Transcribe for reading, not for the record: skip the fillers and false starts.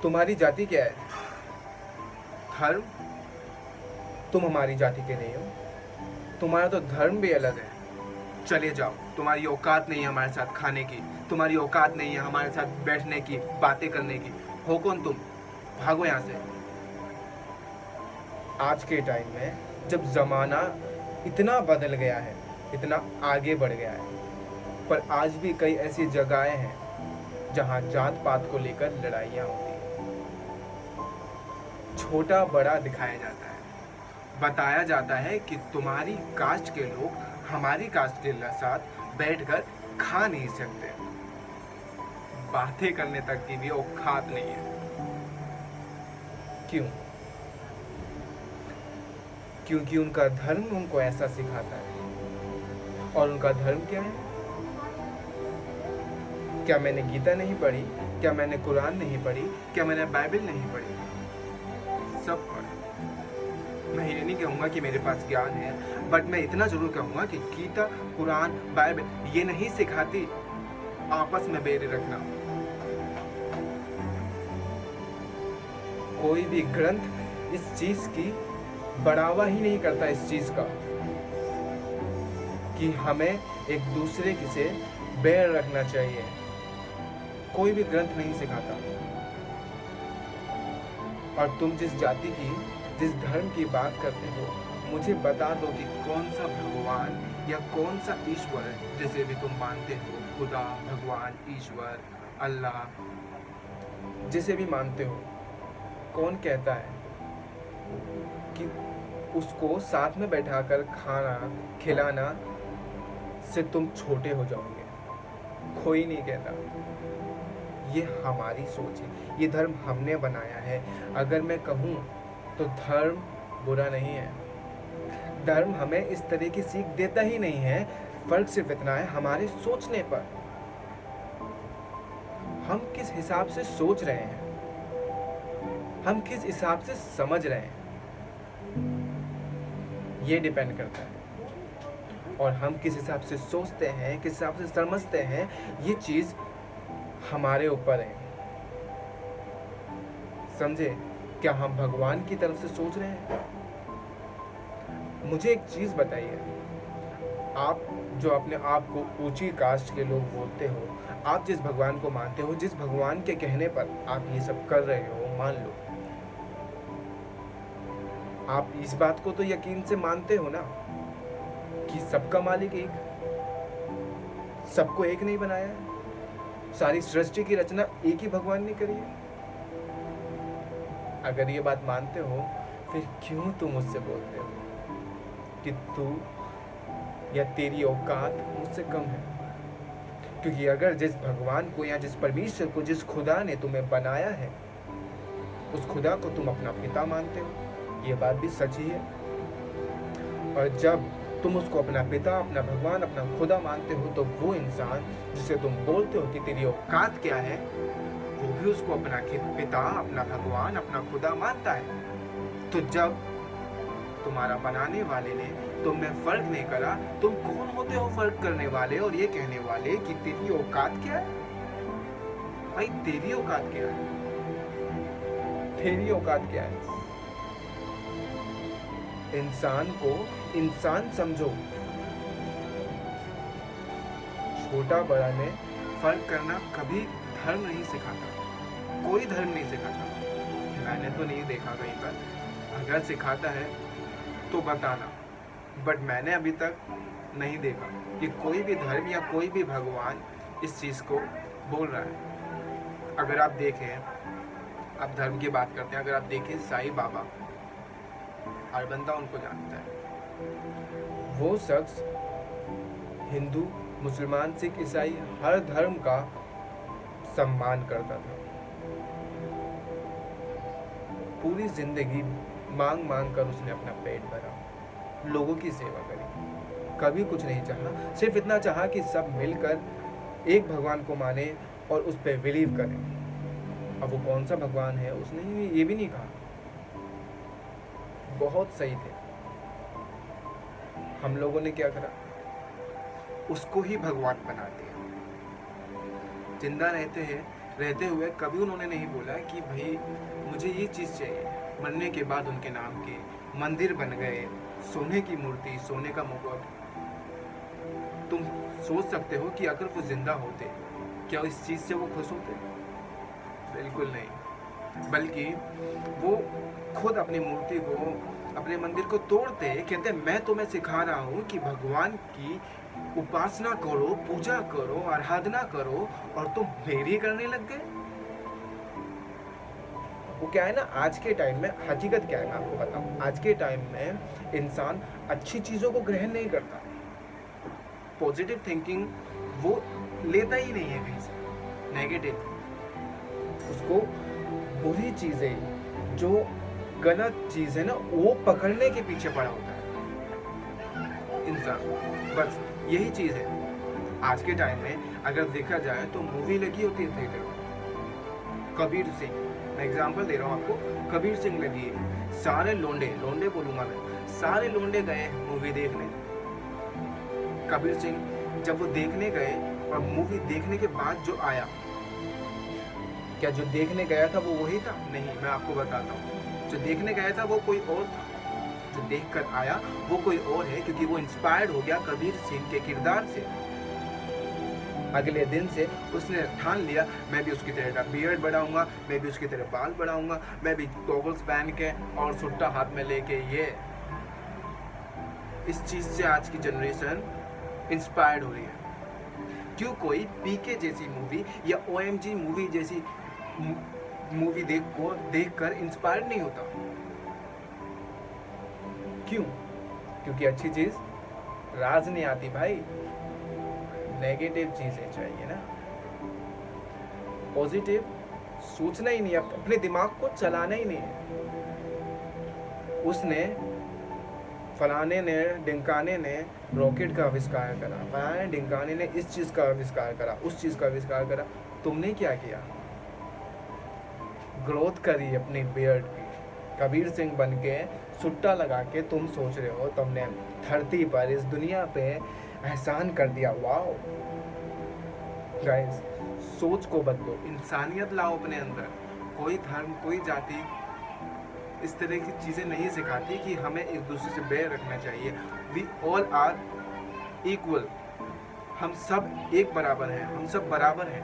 तुम्हारी जाति क्या है? धर्म? तुम हमारी जाति के नहीं हो, तुम्हारा तो धर्म भी अलग है। चले जाओ, तुम्हारी औकात नहीं है हमारे साथ खाने की, तुम्हारी औकात नहीं है हमारे साथ बैठने की, बातें करने की। हो कौन तुम? भागो यहाँ से। आज के टाइम में जब ज़माना इतना बदल गया है, इतना आगे बढ़ गया है, पर आज भी कई ऐसी जगहें हैं जहाँ जात पात को लेकर लड़ाइयाँ होती हैं। छोटा बड़ा दिखाया जाता है, बताया जाता है कि तुम्हारी कास्ट के लोग हमारी कास्ट के साथ बैठकर खा नहीं सकते, बातें करने तक की भी औकात नहीं है। क्यों? क्योंकि उनका धर्म उनको ऐसा सिखाता है। और उनका धर्म क्या है? क्या मैंने गीता नहीं पढ़ी? क्या मैंने कुरान नहीं पढ़ी? क्या मैंने बाइबल नहीं पढ़ी? सब पढ़ा। मैं ये नहीं कहूँगा कि मेरे पास ज्ञान है, बट मैं इतना जरूर कहूँगा कि गीता, कुरान, बाइबल ये नहीं सिखाती आपस में बैर रखना। कोई भी ग्रंथ इस चीज की बढ़ावा ही नहीं करता, इस चीज का कि हमें एक दूसरे से बैर रखना चाहिए। कोई भी ग्रंथ नहीं सिखाता। और तुम जिस जाति की, जिस धर्म की बात करते हो, मुझे बता दो कि कौन सा भगवान या कौन सा ईश्वर है जिसे भी तुम मानते हो, खुदा, भगवान, ईश्वर, अल्लाह, जिसे भी मानते हो, कौन कहता है कि उसको साथ में बैठाकर खाना खिलाना से तुम छोटे हो जाओगे? कोई नहीं कहता। ये हमारी सोच है, ये धर्म हमने बनाया है। अगर मैं कहूँ तो धर्म बुरा नहीं है, धर्म हमें इस तरह की सीख देता ही नहीं है। फर्क सिर्फ इतना है हमारे सोचने पर, हम किस हिसाब से सोच रहे हैं, हम किस हिसाब से समझ रहे हैं, ये डिपेंड करता है। और हम किस हिसाब से सोचते हैं, किस हिसाब से समझते हैं, ये चीज़ हमारे ऊपर है। समझे? क्या हम भगवान की तरफ से सोच रहे हैं? मुझे एक चीज़ बताइए, आप जो अपने आप को ऊंची कास्ट के लोग बोलते हो, आप जिस भगवान को मानते हो, जिस भगवान के कहने पर आप ये सब कर रहे हो, मान लो, आप इस बात को तो यकीन से मानते हो ना कि सबका मालिक एक, सबको एक नहीं बनाया है, सारी सृष्टि की रचना एक ही भगवान ने करी है। अगर ये बात मानते हो, फिर क्यों तुम मुझसे बोलते हो कि तू या तेरी औकात मुझसे कम है? क्योंकि अगर जिस भगवान को या जिस परमेश्वर को, जिस खुदा ने तुम्हें बनाया है, उस खुदा को तुम अपना पिता मानते हो, ये बात भी सच ही है। और जब तुम उसको अपना पिता, अपना भगवान, अपना खुदा मानते हो, तो वो इंसान जिसे तुम बोलते हो कि तेरी औकात क्या है, वो भी उसको अपना पिता, अपना भगवान, अपना खुदा मानता है। तो जब तुम्हारा बनाने वाले ने तुम में फर्क नहीं करा, तुम कौन होते हो फर्क करने वाले और ये कहने वाले कि तेरी औकात क्या है? भाई तेरी औकात क्या है? तेरी औकात क्या है? इंसान को इंसान समझो। छोटा बड़ा में फर्क करना कभी धर्म नहीं सिखाता, कोई धर्म नहीं सिखाता। मैंने तो नहीं देखा कहीं पर, अगर सिखाता है तो बताना, बट मैंने अभी तक नहीं देखा कि कोई भी धर्म या कोई भी भगवान इस चीज़ को बोल रहा है। अगर आप देखें, आप धर्म की बात करते हैं, अगर आप देखें साईं बाबा, हर बंदा उनको जानता है। वो शख्स हिंदू, मुसलमान, सिख, ईसाई हर धर्म का सम्मान करता था। पूरी जिंदगी मांग मांग कर उसने अपना पेट भरा, लोगों की सेवा करी, कभी कुछ नहीं चाहा, सिर्फ इतना चाहा कि सब मिलकर एक भगवान को माने और उस पर बिलीव करें। अब वो कौन सा भगवान है उसने ये भी नहीं कहा। बहुत सही थे। हम लोगों ने क्या करा? उसको ही भगवान बना दिया। जिंदा रहते हैं रहते हुए कभी उन्होंने नहीं बोला कि भाई मुझे ये चीज़ चाहिए। मरने के बाद उनके नाम के मंदिर बन गए, सोने की मूर्ति, सोने का मुकुट। तुम सोच सकते हो कि अगर वो जिंदा होते, क्या इस चीज़ से वो खुश होते? बिल्कुल नहीं। बल्कि वो खुद अपनी मूर्ति को, अपने मंदिर को तोड़ते, कहते मैं तुम्हें सिखा रहा हूँ कि भगवान की उपासना करो, पूजा करो, आराधना करो, और तुम मेरी करने लग गए। वो क्या है ना, आज के टाइम में हकीकत क्या है मैं आपको बताऊं। आज के टाइम में इंसान अच्छी चीज़ों को ग्रहण नहीं करता। पॉजिटिव थिंकिंग वो लेता ही नहीं है कहीं से। नेगेटिव, उसको बुरी चीज़ें, जो गलत चीज़ है ना, वो पकड़ने के पीछे पड़ा होता है इंसान। बस यही चीज़ है। आज के टाइम में अगर देखा जाए तो मूवी लगी होती है थिएटर में, कबीर सिंह, मैं एग्जांपल दे रहा हूँ आपको, कबीर सिंह लगी है, सारे लोंडे बोलूँगा मैं, सारे लोंडे गए मूवी देखने। कबीर सिंह जब वो देखने गए और मूवी देखने के बाद जो आया, क्या जो देखने गया था वो वही था? नहीं, मैं आपको बताता हूँ, जो देखने गया था वो कोई और था, जो देख कर आया वो कोई और है, क्योंकि वो इंस्पायर्ड हो गया कबीर सिंह के किरदार से। अगले दिन से उसने ठान लिया मैं भी उसकी तरह बियर्ड बढ़ाऊंगा, मैं भी उसकी तरह बाल बढ़ाऊंगा, मैं भी गॉगल्स पहन के और सुट्टा हाथ में लेके। ये इस चीज़ से आज की जनरेशन इंस्पायर्ड हो रही है। क्यों कोई पीके जैसी मूवी या OMG मूवी जैसी मूवी देख कर इंस्पायर्ड नहीं होता? क्यों? क्योंकि अच्छी चीज़ राज नहीं आती भाई, नेगेटिव चीज़ें चाहिए ना। पॉजिटिव सोचना ही नहीं, अपने दिमाग को चलाना ही नहीं है। उसने फलाने ने ढिंकाने ने रॉकेट का आविष्कार करा, फलाने ढिंकाने ने इस चीज़ का आविष्कार करा, उस चीज़ का आविष्कार करा, तुमने क्या किया? ग्रोथ करी अपनी बियर्ड की, कबीर सिंह बन के सुट्टा लगा के तुम सोच रहे हो तुमने धरती पर, इस दुनिया पे एहसान कर दिया। वाओ गाइस, सोच को बदलो, इंसानियत लाओ अपने अंदर। कोई धर्म, कोई जाति इस तरह की चीज़ें नहीं सिखाती कि हमें एक दूसरे से बैर रखना चाहिए। वी ऑल आर इक्वल, हम सब एक बराबर हैं, हम सब बराबर हैं।